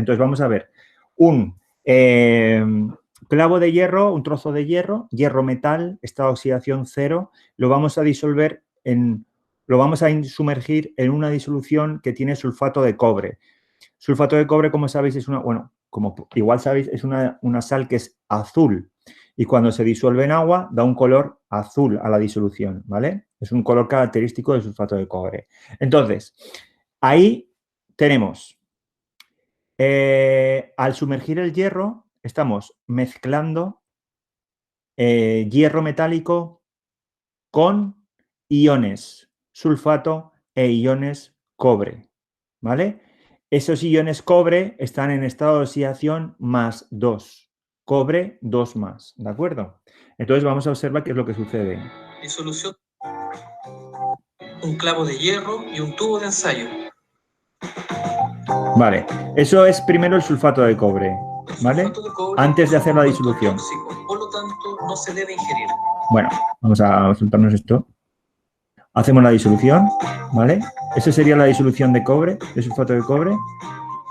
Entonces, vamos a ver un clavo de hierro, un trozo de hierro, hierro metal, estado de oxidación 0, lo vamos a disolver lo vamos a sumergir en una disolución que tiene sulfato de cobre. Sulfato de cobre, como sabéis, es una, bueno, como igual sabéis, es una sal que es azul y cuando se disuelve en agua da un color azul a la disolución, ¿vale? Es un color característico del sulfato de cobre. Entonces, ahí tenemos, al sumergir el hierro, estamos mezclando hierro metálico con iones sulfato e iones cobre, ¿vale? Esos iones cobre están en estado de oxidación más 2, cobre 2 más, ¿de acuerdo? Entonces vamos a observar qué es lo que sucede. Disolución, un clavo de hierro y un tubo de ensayo. Vale, eso es primero el sulfato de cobre, ¿vale? El sulfato de cobre Antes de es un hacer la compuesto disolución. tóxico, por lo tanto no se debe ingerir. Bueno, vamos a soltarnos esto. Hacemos la disolución, ¿vale? Eso sería la disolución de cobre, de sulfato de cobre.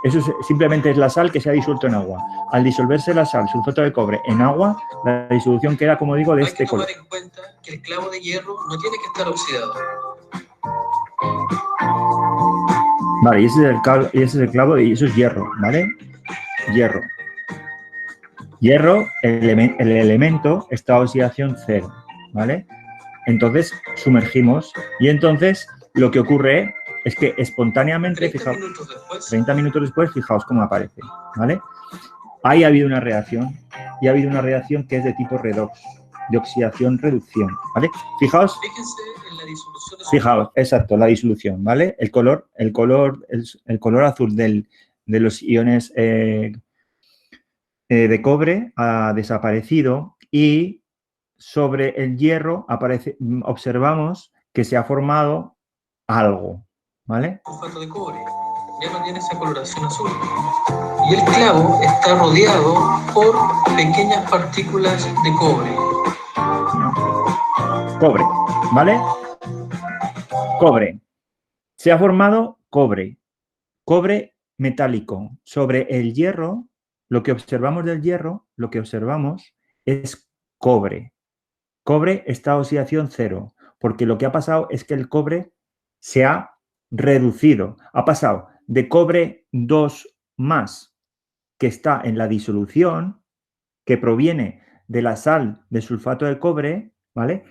Eso simplemente es la sal que se ha disuelto en agua. Al disolverse la sal, sulfato de cobre, en agua, la disolución queda, como digo, de este color. Hay que tomar en cuenta que el clavo de hierro no tiene que estar oxidado. Vale, y ese es el clavo y eso es hierro, ¿vale? Hierro. Hierro, el elemento está a oxidación 0, ¿vale? Entonces sumergimos y entonces lo que ocurre es que espontáneamente, 30 minutos después, fijaos cómo aparece, ¿vale? Ahí ha habido una reacción y ha habido una reacción que es de tipo redox, de oxidación-reducción, ¿vale? Fijaos. Fíjense en la disolución. Fijaos, exacto, la disolución, ¿vale? El color azul de los iones de cobre ha desaparecido y sobre el hierro observamos que se ha formado algo, ¿vale? El sulfato de cobre ya no tiene esa coloración azul. Y el clavo está rodeado por pequeñas partículas de cobre. Cobre, ¿vale? Cobre. Se ha formado cobre. Cobre metálico. Sobre el hierro, lo que observamos del hierro, lo que observamos es cobre. Cobre está a oxidación 0, porque lo que ha pasado es que el cobre se ha reducido. Ha pasado de cobre 2 más, que está en la disolución, que proviene de la sal de sulfato de cobre, ¿vale?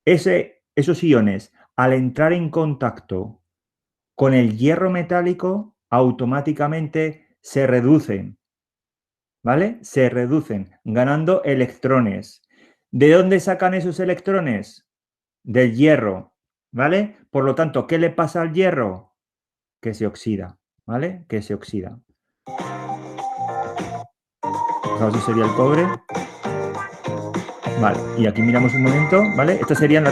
Esos iones, al entrar en contacto con el hierro metálico, automáticamente se reducen, ¿vale? Se reducen, ganando electrones. ¿De dónde sacan esos electrones? Del hierro, ¿vale? Por lo tanto, ¿qué le pasa al hierro? Que se oxida, ¿vale? Que se oxida. Fijaos, eso sería el cobre. Vale, y aquí miramos un momento, ¿vale? Estas serían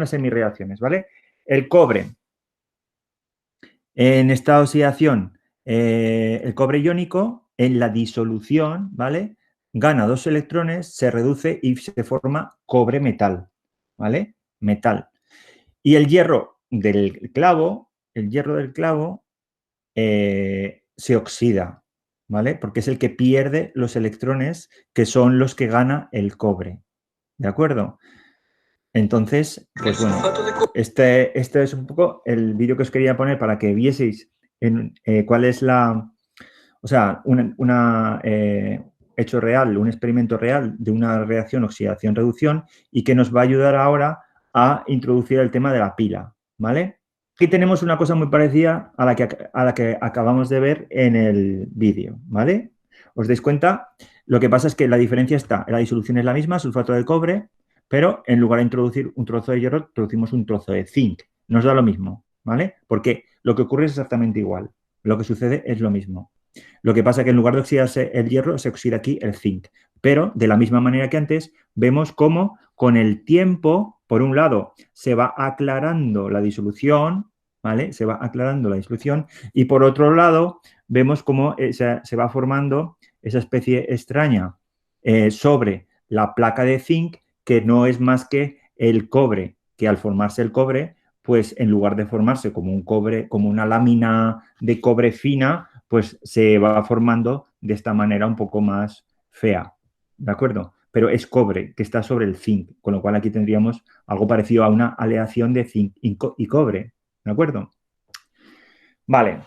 las semirreacciones, ¿vale? El cobre, en esta oxidación, el cobre iónico, en la disolución, ¿vale? Gana 2 electrones, se reduce y se forma cobre metal, ¿vale? Metal. Y el hierro del clavo, se oxida, ¿vale? Porque es el que pierde los electrones que son los que gana el cobre, ¿de acuerdo? Entonces, pues bueno, este es un poco el vídeo que os quería poner para que vieseis cuál es hecho real, un experimento real de una reacción oxidación-reducción y que nos va a ayudar ahora a introducir el tema de la pila, ¿vale? Aquí tenemos una cosa muy parecida a la que acabamos de ver en el vídeo, ¿vale? ¿Os dais cuenta? Lo que pasa es que la diferencia está, la disolución es la misma, sulfato de cobre, pero en lugar de introducir un trozo de hierro, introducimos un trozo de zinc. Nos da lo mismo, ¿vale? Porque lo que ocurre es exactamente igual. Lo que sucede es lo mismo. Lo que pasa es que en lugar de oxidarse el hierro, se oxida aquí el zinc. Pero de la misma manera que antes, vemos cómo con el tiempo, por un lado, se va aclarando la disolución, ¿vale? Se va aclarando la disolución y por otro lado, vemos cómo se va formando esa especie extraña sobre la placa de zinc que no es más que el cobre, que al formarse el cobre, pues en lugar de formarse como un cobre, como una lámina de cobre fina, pues se va formando de esta manera un poco más fea, ¿de acuerdo? Pero es cobre que está sobre el zinc, con lo cual aquí tendríamos algo parecido a una aleación de zinc y cobre, ¿de acuerdo? Vale,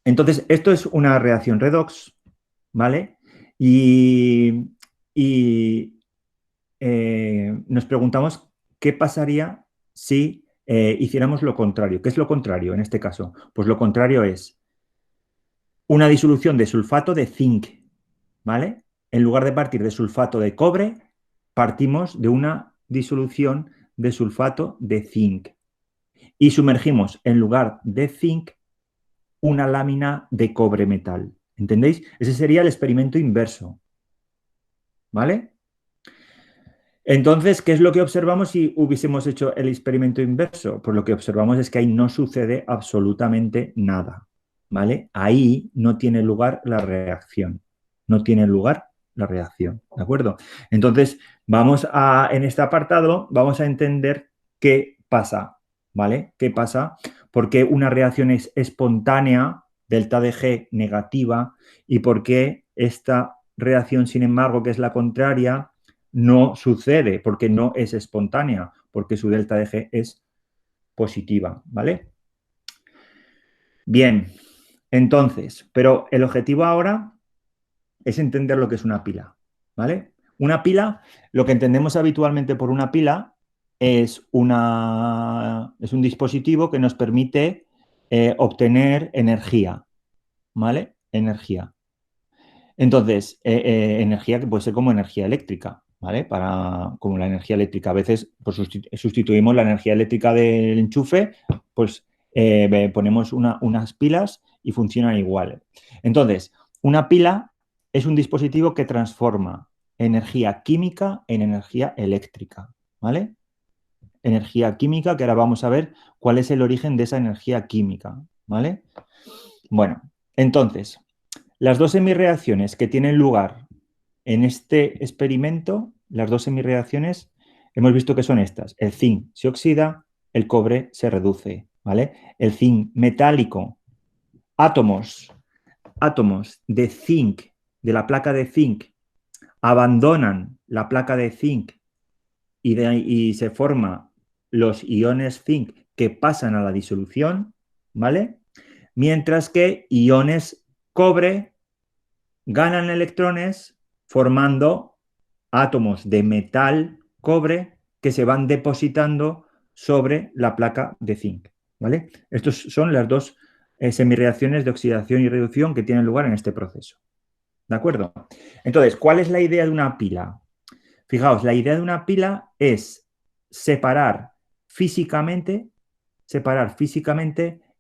entonces esto es una reacción redox, ¿vale? Nos preguntamos qué pasaría si hiciéramos lo contrario. ¿Qué es lo contrario en este caso? Pues lo contrario es una disolución de sulfato de zinc, ¿vale? En lugar de partir de sulfato de cobre, partimos de una disolución de sulfato de zinc y sumergimos en lugar de zinc una lámina de cobre metal. ¿Entendéis? Ese sería el experimento inverso, ¿vale? Entonces, ¿qué es lo que observamos si hubiésemos hecho el experimento inverso? Pues lo que observamos es que ahí no sucede absolutamente nada, ¿vale? Ahí no tiene lugar la reacción, no tiene lugar la reacción, ¿de acuerdo? Entonces, en este apartado, vamos a entender qué pasa, ¿vale? ¿Qué pasa? Porque una reacción es espontánea, delta de G negativa, y por qué esta reacción, sin embargo, que es la contraria, no sucede porque no es espontánea, porque su delta de G es positiva, ¿vale? Bien, entonces, pero el objetivo ahora es entender lo que es una pila, ¿vale? Una pila, lo que entendemos habitualmente por una pila es un dispositivo que nos permite obtener energía, ¿vale? Energía. Entonces, energía que puede ser como energía eléctrica, ¿vale? Como la energía eléctrica. A veces pues, sustituimos la energía eléctrica del enchufe, pues ponemos unas pilas y funcionan igual. Entonces, una pila es un dispositivo que transforma energía química en energía eléctrica, ¿vale? Energía química, que ahora vamos a ver cuál es el origen de esa energía química, ¿vale? Bueno, entonces, las dos semireacciones que tienen lugar en este experimento, las dos semireacciones, hemos visto que son estas. El zinc se oxida, el cobre se reduce, ¿vale? El zinc metálico, átomos de zinc, de la placa de zinc, abandonan la placa de zinc y se forman los iones zinc que pasan a la disolución, ¿vale? Mientras que iones cobre ganan electrones formando átomos de metal cobre que se van depositando sobre la placa de zinc, ¿vale? Estas son las dos semireacciones de oxidación y reducción que tienen lugar en este proceso, ¿de acuerdo? Entonces, ¿cuál es la idea de una pila? Fijaos, la idea de una pila es separar físicamente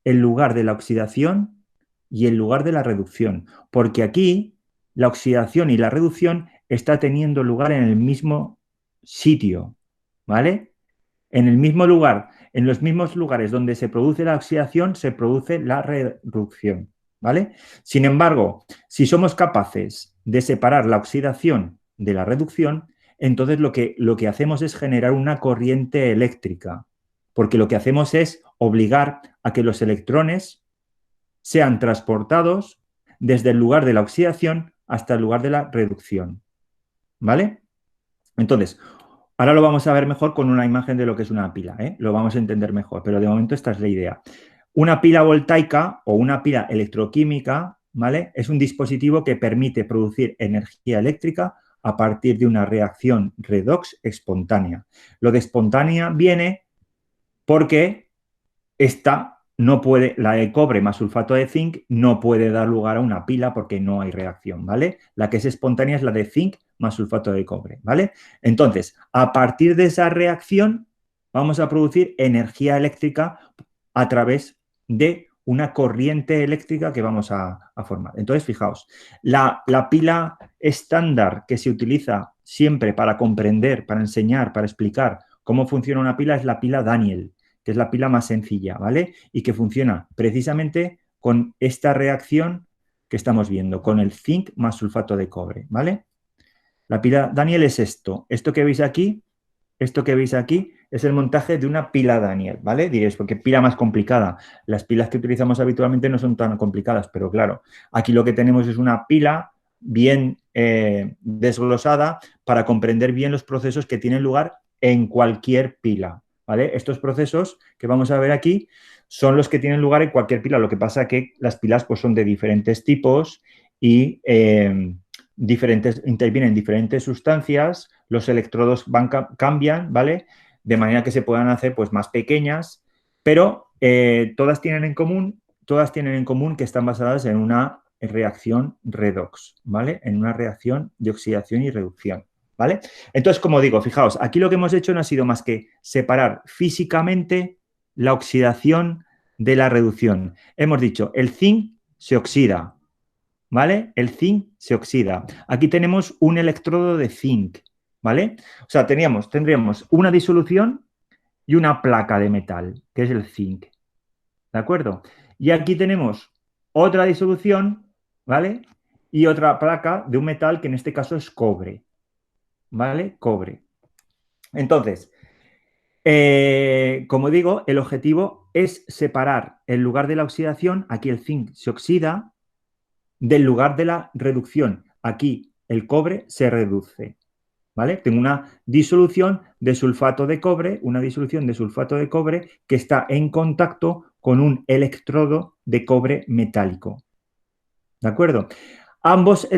el lugar de la oxidación y el lugar de la reducción, porque aquí la oxidación y la reducción está teniendo lugar en el mismo sitio, ¿vale? En el mismo lugar, en los mismos lugares donde se produce la oxidación, se produce la reducción, ¿vale? Sin embargo, si somos capaces de separar la oxidación de la reducción, entonces lo que hacemos es generar una corriente eléctrica, porque lo que hacemos es obligar a que los electrones sean transportados desde el lugar de la oxidación hasta el lugar de la reducción, ¿vale? Entonces, ahora lo vamos a ver mejor con una imagen de lo que es una pila, ¿eh? Lo vamos a entender mejor, pero de momento esta es la idea. Una pila voltaica o una pila electroquímica, ¿vale? Es un dispositivo que permite producir energía eléctrica a partir de una reacción redox espontánea. Lo de espontánea viene porque la de cobre más sulfato de zinc no puede dar lugar a una pila porque no hay reacción, ¿vale? La que es espontánea es la de zinc más sulfato de cobre, ¿vale? Entonces, a partir de esa reacción vamos a producir energía eléctrica a través de una corriente eléctrica que vamos a formar. Entonces, fijaos, la pila estándar que se utiliza siempre para comprender, para enseñar, para explicar cómo funciona una pila es la pila Daniell, que es la pila más sencilla, ¿vale? Y que funciona precisamente con esta reacción que estamos viendo, con el zinc más sulfato de cobre, ¿vale? La pila Daniell es esto. Esto que veis aquí es el montaje de una pila Daniel, ¿vale? Diréis, ¿por qué pila más complicada? Las pilas que utilizamos habitualmente no son tan complicadas, pero claro, aquí lo que tenemos es una pila bien desglosada para comprender bien los procesos que tienen lugar en cualquier pila, ¿vale? Estos procesos que vamos a ver aquí son los que tienen lugar en cualquier pila. Lo que pasa es que las pilas pues, son de diferentes tipos y intervienen diferentes sustancias, los electrodos cambian, ¿vale? De manera que se puedan hacer pues, más pequeñas, pero todas tienen en común que están basadas en una reacción redox, ¿vale? En una reacción de oxidación y reducción, ¿vale? Entonces, como digo, fijaos, aquí lo que hemos hecho no ha sido más que separar físicamente la oxidación de la reducción. Hemos dicho, el zinc se oxida, ¿vale? El zinc se oxida. Aquí tenemos un electrodo de zinc, ¿vale? O sea, tendríamos una disolución y una placa de metal, que es el zinc, ¿de acuerdo? Y aquí tenemos otra disolución, ¿vale? Y otra placa de un metal que en este caso es cobre, ¿vale? Cobre. Entonces, como digo, el objetivo es separar el lugar de la oxidación, aquí el zinc se oxida, del lugar de la reducción. Aquí el cobre se reduce, ¿vale? Tengo una disolución de sulfato de cobre, que está en contacto con un electrodo de cobre metálico, ¿de acuerdo? Ambos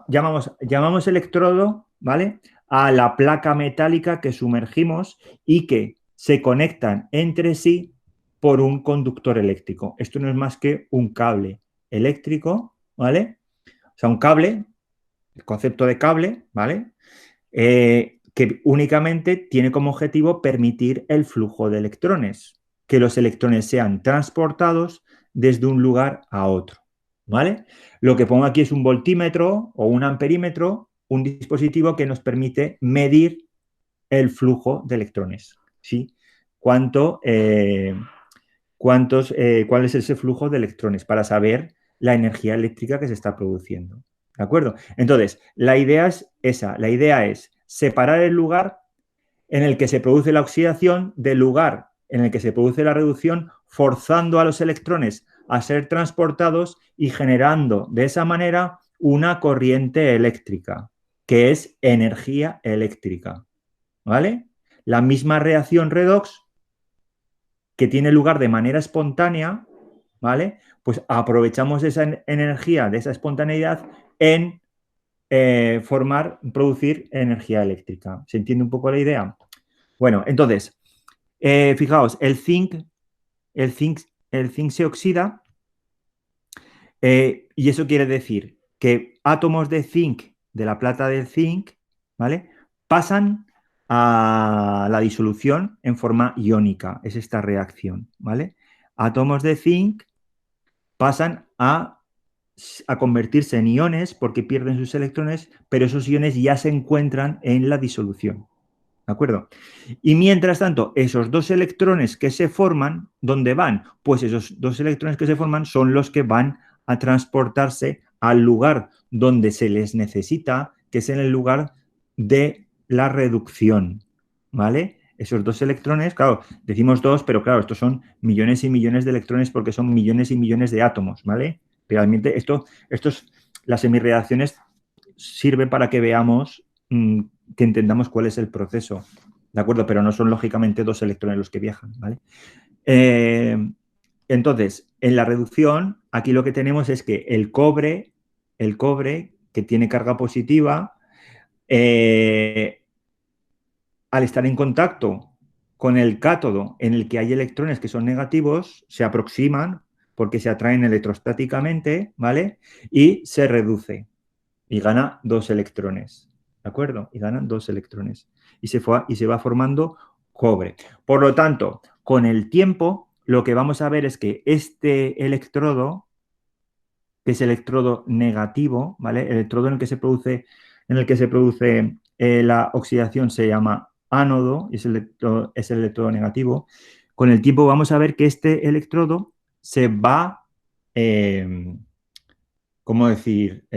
llamamos electrodo, ¿vale? A la placa metálica que sumergimos y que se conectan entre sí por un conductor eléctrico. Esto no es más que un cable eléctrico, ¿vale? O sea, un cable, el concepto de cable, ¿vale? Que únicamente tiene como objetivo permitir el flujo de electrones, que los electrones sean transportados desde un lugar a otro, ¿vale? Lo que pongo aquí es un voltímetro o un amperímetro, un dispositivo que nos permite medir el flujo de electrones, ¿sí? ¿Cuál es ese flujo de electrones para saber la energía eléctrica que se está produciendo? ¿De acuerdo? Entonces, la idea es esa. La idea es separar el lugar en el que se produce la oxidación del lugar en el que se produce la reducción, forzando a los electrones a ser transportados y generando de esa manera una corriente eléctrica, que es energía eléctrica. ¿Vale? La misma reacción redox que tiene lugar de manera espontánea, ¿vale? Pues aprovechamos esa energía, de esa espontaneidad, en producir energía eléctrica. ¿Se entiende un poco la idea? Bueno, entonces, fijaos, el zinc se oxida y eso quiere decir que átomos de zinc, de la plata del zinc, ¿vale? Pasan a la disolución en forma iónica. Es esta reacción, ¿vale? Átomos de zinc pasan a convertirse en iones porque pierden sus electrones, pero esos iones ya se encuentran en la disolución. ¿De acuerdo? Y mientras tanto, esos dos electrones que se forman, ¿dónde van? Pues esos dos electrones que se forman son los que van a transportarse al lugar donde se les necesita, que es en el lugar de la reducción, ¿vale? Esos dos electrones, claro, decimos dos, pero claro, estos son millones y millones de electrones porque son millones y millones de átomos, ¿vale? Realmente las semirreacciones sirven para que veamos que entendamos cuál es el proceso, ¿de acuerdo? Pero no son lógicamente dos electrones los que viajan, ¿vale? Entonces, en la reducción, aquí lo que tenemos es que el cobre que tiene carga positiva, al estar en contacto con el cátodo en el que hay electrones que son negativos, se aproximan porque se atraen electrostáticamente, ¿vale? Y se reduce y gana dos electrones, ¿de acuerdo? Y ganan dos electrones. Y se va formando cobre. Por lo tanto, con el tiempo, lo que vamos a ver es que este electrodo, que es electrodo negativo, ¿vale? El electrodo en el que se produce, la oxidación se llama ánodo, y es el electrodo negativo. Con el tiempo vamos a ver que este electrodo se va, ¿cómo decir?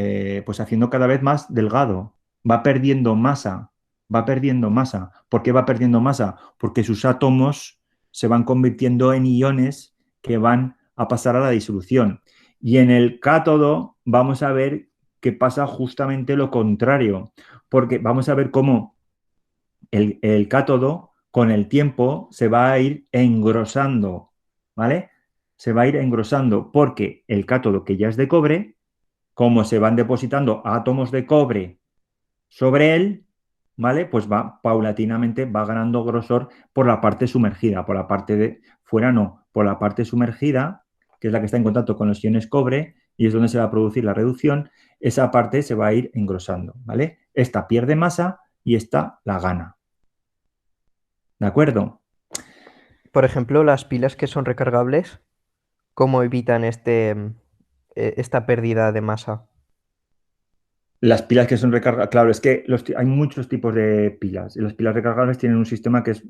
Pues haciendo cada vez más delgado, va perdiendo masa, va perdiendo masa. ¿Por qué va perdiendo masa? Porque sus átomos se van convirtiendo en iones que van a pasar a la disolución. Y en el cátodo vamos a ver que pasa justamente lo contrario, porque vamos a ver cómo el cátodo con el tiempo se va a ir engrosando, ¿vale? Se va a ir engrosando porque el cátodo que ya es de cobre, como se van depositando átomos de cobre sobre él, ¿vale? Pues va paulatinamente, va ganando grosor por la parte sumergida, por la parte de fuera no, por la parte sumergida, que es la que está en contacto con los iones cobre y es donde se va a producir la reducción, esa parte se va a ir engrosando, ¿vale? Esta pierde masa y esta la gana, ¿de acuerdo? Por ejemplo, las pilas que son recargables, ¿cómo evitan esta pérdida de masa? Las pilas que son recargables, claro, es que hay muchos tipos de pilas y las pilas recargables tienen un sistema que es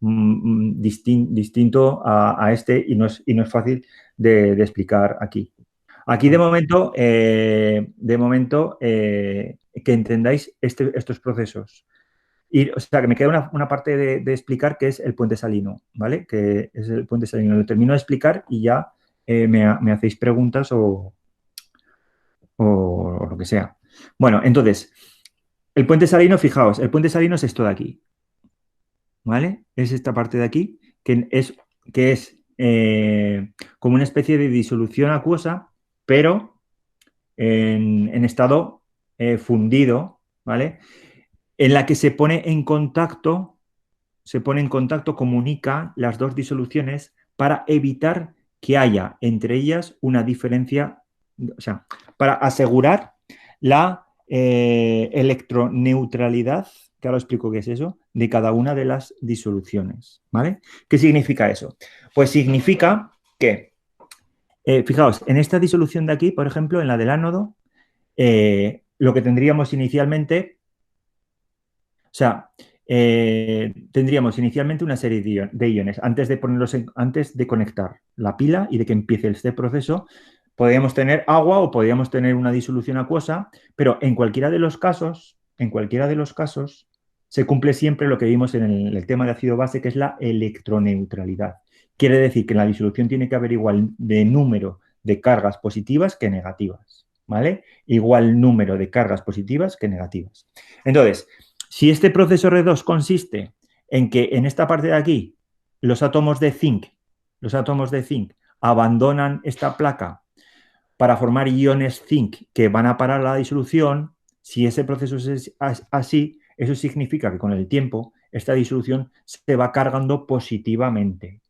distinto a este y no es fácil de explicar aquí. Aquí de momento, que entendáis estos procesos. Y, o sea, que me queda una parte de explicar que es el puente salino, ¿vale? Que es el puente salino. Lo termino de explicar y ya me hacéis preguntas o lo que sea. Bueno, entonces, el puente salino, fijaos, el puente salino es esto de aquí, ¿vale? Es esta parte de aquí, que es como una especie de disolución acuosa, pero en estado fundido, ¿vale? En la que se pone en contacto, comunica las dos disoluciones para evitar que haya entre ellas una diferencia, o sea, para asegurar la electroneutralidad, que ahora os explico qué es eso, de cada una de las disoluciones, ¿vale? ¿Qué significa eso? Pues significa que, fijaos, en esta disolución de aquí, por ejemplo, en la del ánodo, lo que tendríamos inicialmente, o sea, tendríamos inicialmente una serie de iones. Antes de antes de conectar la pila y de que empiece este proceso, podríamos tener agua o podríamos tener una disolución acuosa, pero en cualquiera de los casos, se cumple siempre lo que vimos en el tema de ácido base, que es la electroneutralidad. Quiere decir que en la disolución tiene que haber igual de número de cargas positivas que negativas, ¿vale? Igual número de cargas positivas que negativas. Entonces, si este proceso R2 consiste en que en esta parte de aquí los átomos de zinc abandonan esta placa para formar iones zinc que van a parar la disolución, si ese proceso es así, eso significa que con el tiempo esta disolución se va cargando positivamente,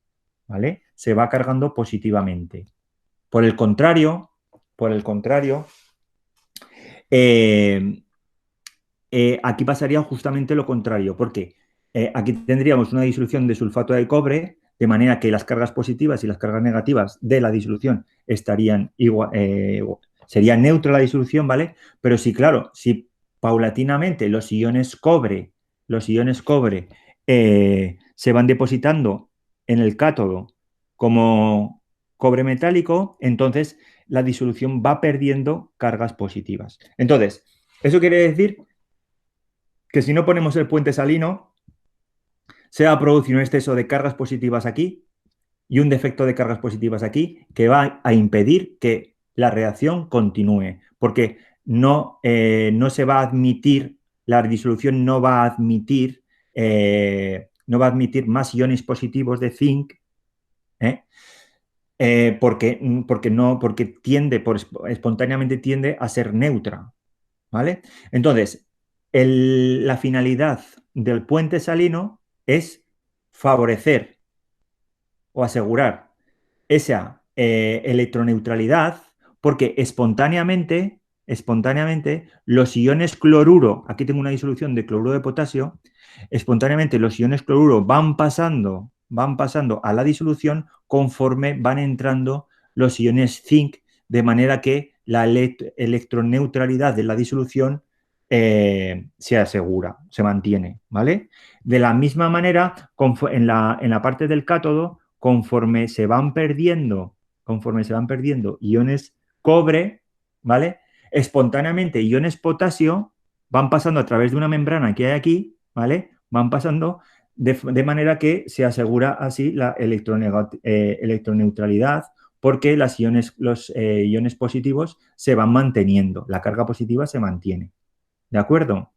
¿vale? Se va cargando positivamente. Por el contrario, aquí pasaría justamente lo contrario, porque aquí tendríamos una disolución de sulfato de cobre, de manera que las cargas positivas y las cargas negativas de la disolución estarían igual, sería neutra la disolución, ¿vale? Pero sí, claro, si paulatinamente los iones cobre se van depositando en el cátodo como cobre metálico, entonces la disolución va perdiendo cargas positivas. Entonces, eso quiere decir que si no ponemos el puente salino, se va a producir un exceso de cargas positivas aquí y un defecto de cargas positivas aquí que va a impedir que la reacción continúe, porque no se va a admitir, la disolución no va a admitir más iones positivos de zinc, ¿eh? Porque espontáneamente tiende a ser neutra, ¿vale? Entonces, la finalidad del puente salino es favorecer o asegurar esa electroneutralidad porque espontáneamente los iones cloruro, aquí tengo una disolución de cloruro de potasio, espontáneamente los iones cloruro van pasando a la disolución conforme van entrando los iones zinc, de manera que la electroneutralidad de la disolución se asegura, se mantiene, ¿vale? De la misma manera, en la parte del cátodo, conforme se van perdiendo iones cobre, ¿vale? Espontáneamente iones potasio van pasando a través de una membrana que hay aquí ¿vale? Van pasando de manera que se asegura así la electroneutralidad porque los iones positivos se van manteniendo, la carga positiva se mantiene, ¿de acuerdo?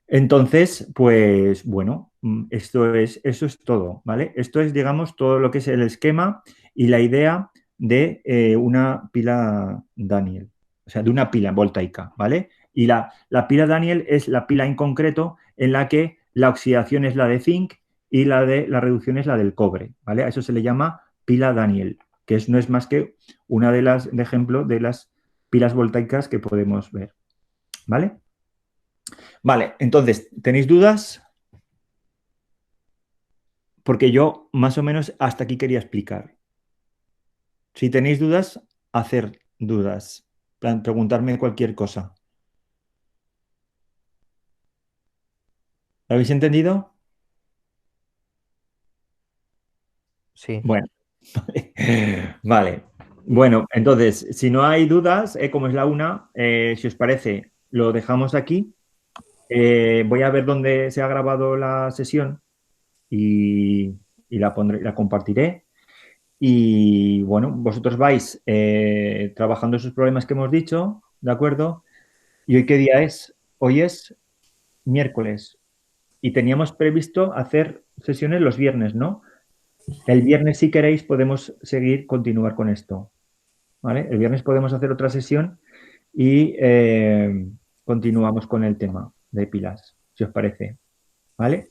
Entonces, pues bueno, eso es todo, ¿vale? Esto es, digamos, todo lo que es el esquema y la idea de una pila Daniel, o sea, de una pila voltaica, ¿vale? Y la pila Daniel es la pila en concreto en la que la oxidación es la de zinc y la reducción es la del cobre, ¿vale? A eso se le llama pila Daniel, que no es más que una de ejemplo de las pilas voltaicas que podemos ver, ¿vale? Vale, entonces, ¿tenéis dudas? Porque yo más o menos hasta aquí quería explicar. Si tenéis dudas, hacer dudas. Preguntarme cualquier cosa. ¿Lo habéis entendido? Sí. Bueno, vale. Bueno, entonces, si no hay dudas, como es la una, si os parece, lo dejamos aquí. Voy a ver dónde se ha grabado la sesión y la pondré, la compartiré. Y bueno, vosotros vais trabajando esos problemas que hemos dicho, ¿de acuerdo? ¿Y hoy qué día es? Hoy es miércoles y teníamos previsto hacer sesiones los viernes, ¿no? El viernes, si queréis, podemos continuar con esto, ¿vale? El viernes podemos hacer otra sesión y continuamos con el tema de pilas, si os parece, ¿vale?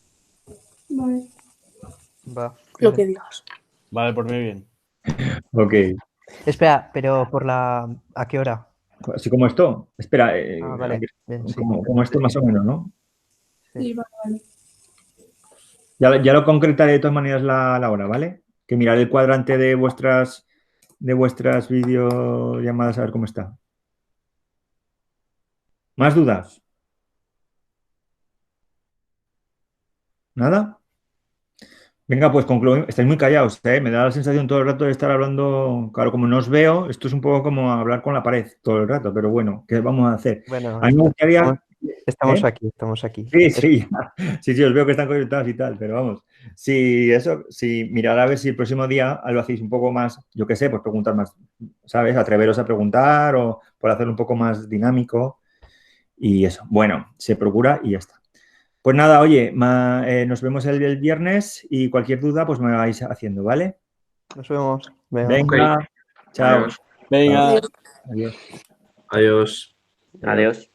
Vale. Va. Lo que digas. Vale, por mí bien. Ok. Espera, pero ¿a qué hora? Así como esto, espera, Vale. Bien, sí. como esto más o menos, ¿no? Sí. Sí, vale. Ya lo concretaré de todas maneras la hora, ¿vale? Que miraré el cuadrante de vuestras videollamadas a ver cómo está. ¿Más dudas? ¿Nada? Venga, pues concluimos. Estáis muy callados, ¿eh? Me da la sensación todo el rato de estar hablando. Claro, como no os veo, esto es un poco como hablar con la pared todo el rato, pero bueno, ¿qué vamos a hacer? Bueno, A mí me gustaría. estamos ¿Eh? aquí, estamos aquí. Sí, sí, os veo que están conectados y tal, pero vamos. Si mirar a ver si el próximo día lo hacéis un poco más, yo qué sé, pues preguntar más, ¿sabes? Atreveros a preguntar o por hacerlo un poco más dinámico y eso. Bueno, se procura y ya está. Pues nada, oye, nos vemos el viernes y cualquier duda, pues me vais haciendo, ¿vale? Nos vemos. Venga, chao. Adiós. Venga. Adiós. Adiós. Adiós. Adiós.